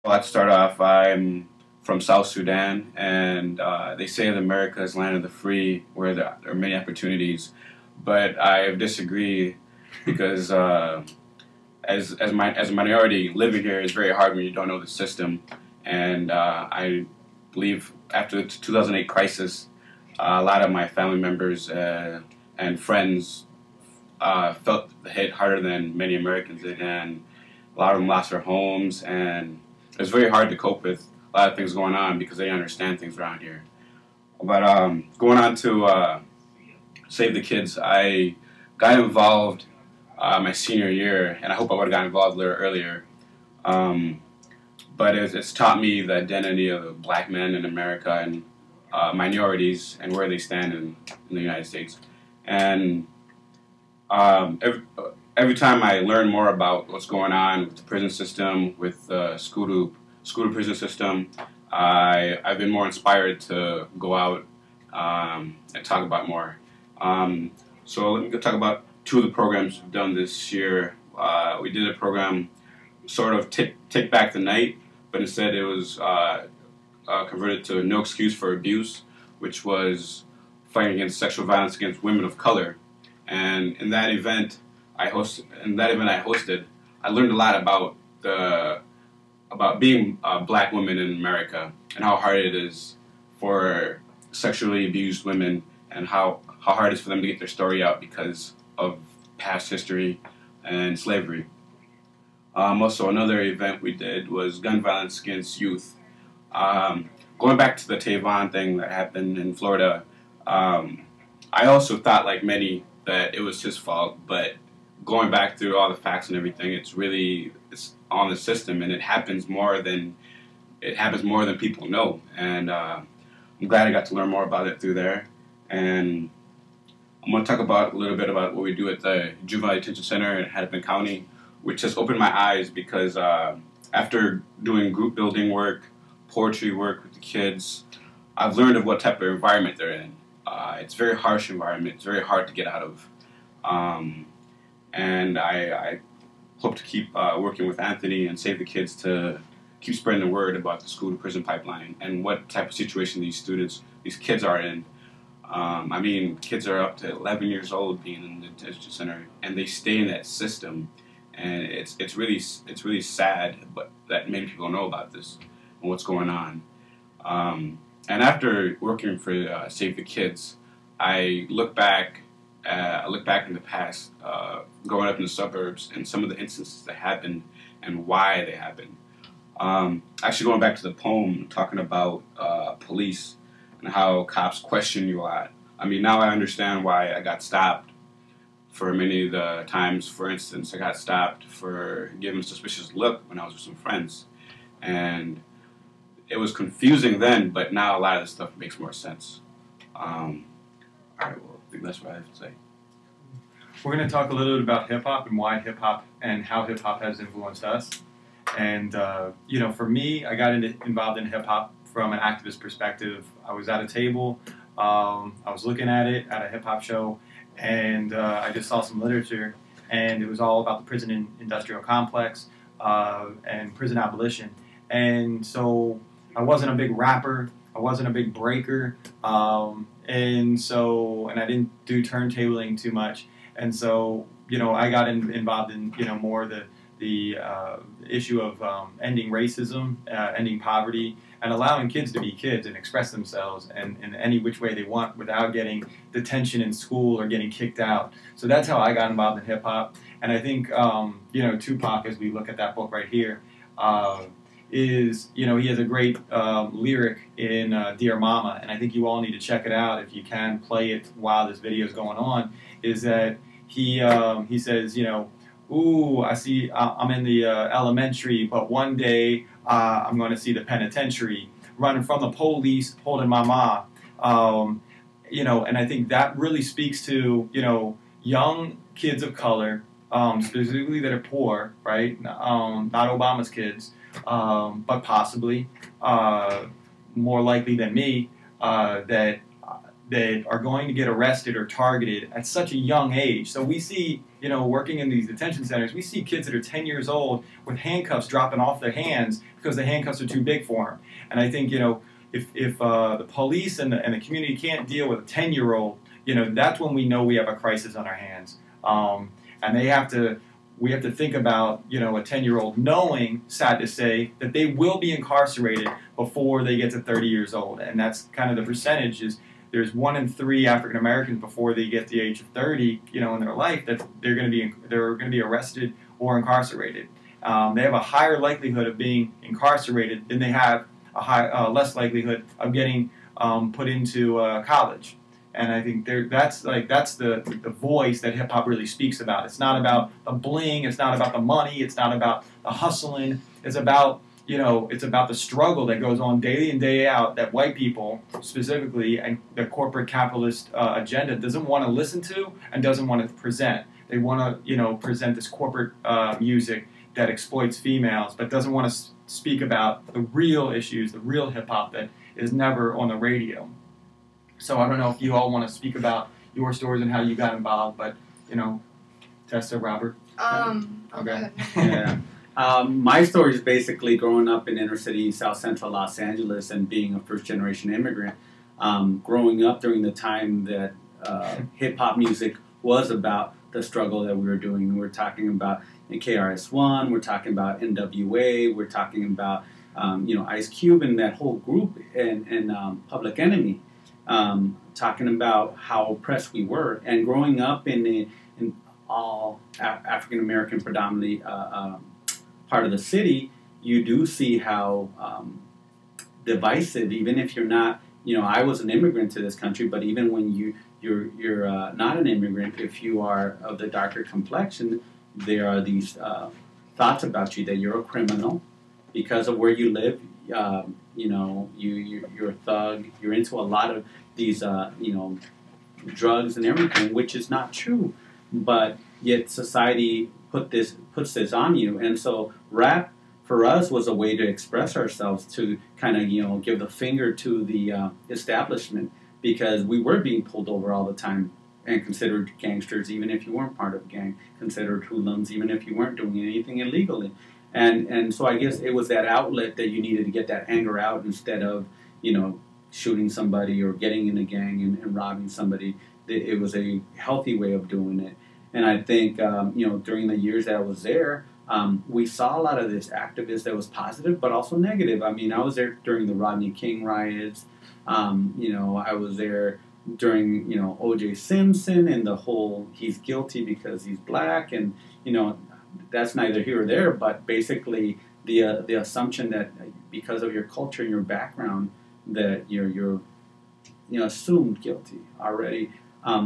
Well, I'd start off, I'm from South Sudan, and they say that America is land of the free, where there are many opportunities. But I disagree because as a minority, living here is very hard when you don't know the system. And I believe after the 2008 crisis, a lot of my family members and friends felt the hit harder than many Americans did, and a lot of them lost their homes, and it's very hard to cope with a lot of things going on because they understand things around here. But going on to Save the Kids, I got involved my senior year, and I hope I would have gotten involved a little earlier. Um, but it's taught me the identity of black men in America and minorities and where they stand in the United States. And um, every, every time I learn more about what's going on with the prison system, with the school to prison system, I've been more inspired to go out and talk about more. So let me go talk about two of the programs we've done this year. We did a program, sort of Take Back the Night, but instead it was converted to No Excuse for Abuse, which was fighting against sexual violence against women of color. And in that event, I hosted, I learned a lot about being black women in America and how hard it is for sexually abused women, and how hard it is for them to get their story out because of past history and slavery. Also, another event we did was gun violence against youth. Going back to the Tavon thing that happened in Florida, I also thought, like many, that it was his fault, but going back through all the facts and everything, it's on the system, and it happens more than people know. And I'm glad I got to learn more about it through there. And I'm going to talk about a little bit about what we do at the Juvenile Detention Center in Hennepin County, which has opened my eyes because after doing group building work, poetry work with the kids, I've learned of what type of environment they're in. It's a very harsh environment. It's very hard to get out of. And I hope to keep working with Anthony and Save the Kids to keep spreading the word about the school to prison pipeline and what type of situation these kids are in. I mean, kids are up to 11 years old being in the detention center, and they stay in that system, and it's really sad, but that many people don't know about this and what's going on. And after working for Save the Kids, I look back in the past, growing up in the suburbs, and some of the instances that happened and why they happened. Actually, going back to the poem, talking about police and how cops question you a lot. I mean, now I understand why I got stopped for many of the times. For instance, I got stopped for giving a suspicious look when I was with some friends. And it was confusing then, but now a lot of this stuff makes more sense. All right, well, I think that's what I have to say. We're going to talk a little bit about hip-hop and why hip-hop and how hip-hop has influenced us. And, you know, for me, I got involved in hip-hop from an activist perspective. I was at a table, I was looking at it at a hip-hop show, and I just saw some literature, and it was all about the prison industrial complex and prison abolition. And so I wasn't a big rapper, I wasn't a big breaker, and I didn't do turntabling too much. And so, you know, I got involved in, you know, more the issue of ending racism, ending poverty, and allowing kids to be kids and express themselves in any which way they want without getting detention in school or getting kicked out. So that's how I got involved in hip-hop. And I think, you know, Tupac, as we look at that book right here, is, you know, he has a great lyric in Dear Mama, and I think you all need to check it out if you can play it while this video is going on, is that he says, you know, ooh, I see I'm in the elementary, but one day I'm going to see the penitentiary, running from the police, holding my ma. You know, and I think that really speaks to, you know, young kids of color, specifically that are poor, right? Not Obama's kids, but possibly more likely than me, that that are going to get arrested or targeted at such a young age. So we see, working in these detention centers, we see kids that are 10 years old with handcuffs dropping off their hands because the handcuffs are too big for them. And I think, if the police and the community can't deal with a 10-year-old, that's when we know we have a crisis on our hands. And we have to think about, a 10-year-old knowing, sad to say, that they will be incarcerated before they get to 30 years old. And that's kind of the percentage is there's 1 in 3 African Americans before they get the age of 30, in their life that they're going to be arrested or incarcerated. They have a higher likelihood of being incarcerated than they have a less likelihood of getting put into college. And I think that's the voice that hip hop really speaks about. It's not about the bling. It's not about the money. It's not about the hustling. It's about it's about the struggle that goes on day in, day out that white people specifically and the corporate capitalist agenda doesn't want to listen to and doesn't want to present. They want to present this corporate music that exploits females, but doesn't want to speak about the real issues, the real hip hop that is never on the radio. So I don't know if you all want to speak about your stories and how you got involved, but Tessa, Robert. Okay. Yeah. My story is basically growing up in inner city South Central Los Angeles and being a first-generation immigrant. Growing up during the time that hip-hop music was about the struggle that we were doing. We're talking about KRS-One, we're talking about NWA, we're talking about Ice Cube and that whole group and Public Enemy. Talking about how oppressed we were, and growing up in all African American predominantly part of the city, you do see how divisive. Even if you're not, I was an immigrant to this country, but even when you're not an immigrant, if you are of the darker complexion, there are these thoughts about you that you're a criminal because of where you live. You're a thug. You're into a lot of these, drugs and everything, which is not true. But yet society puts this on you, and so rap for us was a way to express ourselves, to kind of give the finger to the establishment, because we were being pulled over all the time and considered gangsters, even if you weren't part of a gang, considered hoodlums, even if you weren't doing anything illegally. And so I guess it was that outlet that you needed to get that anger out instead of, shooting somebody or getting in a gang and robbing somebody. It was a healthy way of doing it. And I think, during the years that I was there, we saw a lot of this activism that was positive, but also negative. I mean, I was there during the Rodney King riots. I was there during, O.J. Simpson and the whole he's guilty because he's black. And, that's neither here or there, but basically the assumption that because of your culture and your background that you're assumed guilty already.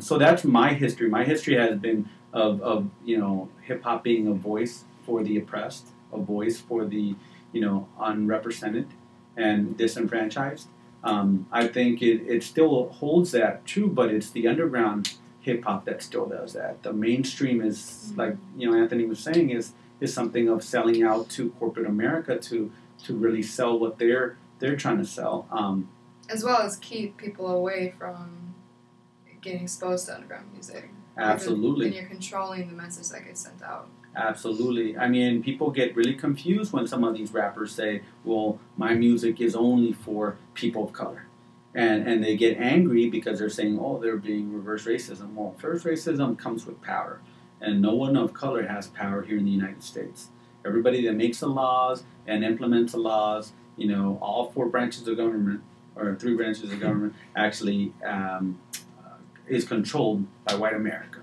So that's my history. My history has been of hip hop being a voice for the oppressed, a voice for the unrepresented and disenfranchised. I think it still holds that true, but it's the underground hip hop that still does that. The mainstream is, like Anthony was saying, is something of selling out to corporate America to really sell what they're trying to sell. As well as keep people away from getting exposed to underground music. Absolutely. And you're controlling the message that gets sent out. Absolutely. I mean, people get really confused when some of these rappers say, well, my music is only for people of color. And they get angry because they're saying, oh, they're being reverse racism. Well, first racism comes with power. And no one of color has power here in the United States. Everybody that makes the laws and implements the laws, all 4 branches of government, or 3 branches of government, actually is controlled by white America.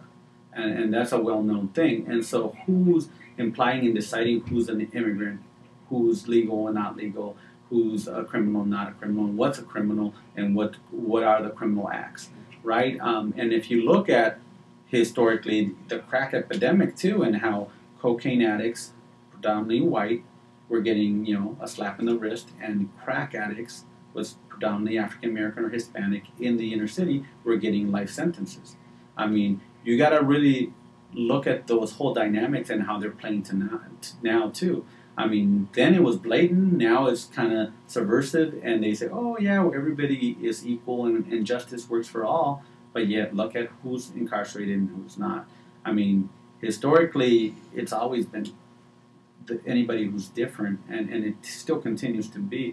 And that's a well-known thing. And so who's implying and deciding who's an immigrant, who's legal and not legal, who's a criminal, not a criminal, what's a criminal, and what are the criminal acts, right? And if you look at historically the crack epidemic too, and how cocaine addicts, predominantly white, were getting a slap in the wrist, and crack addicts, was predominantly African American or Hispanic in the inner city, were getting life sentences. I mean, you got to really look at those whole dynamics and how they're playing to now too. I mean, then it was blatant. Now it's kind of subversive, and they say, "Oh yeah, well, everybody is equal and justice works for all." But yet, look at who's incarcerated and who's not. I mean, historically, it's always been anybody who's different, and it still continues to be.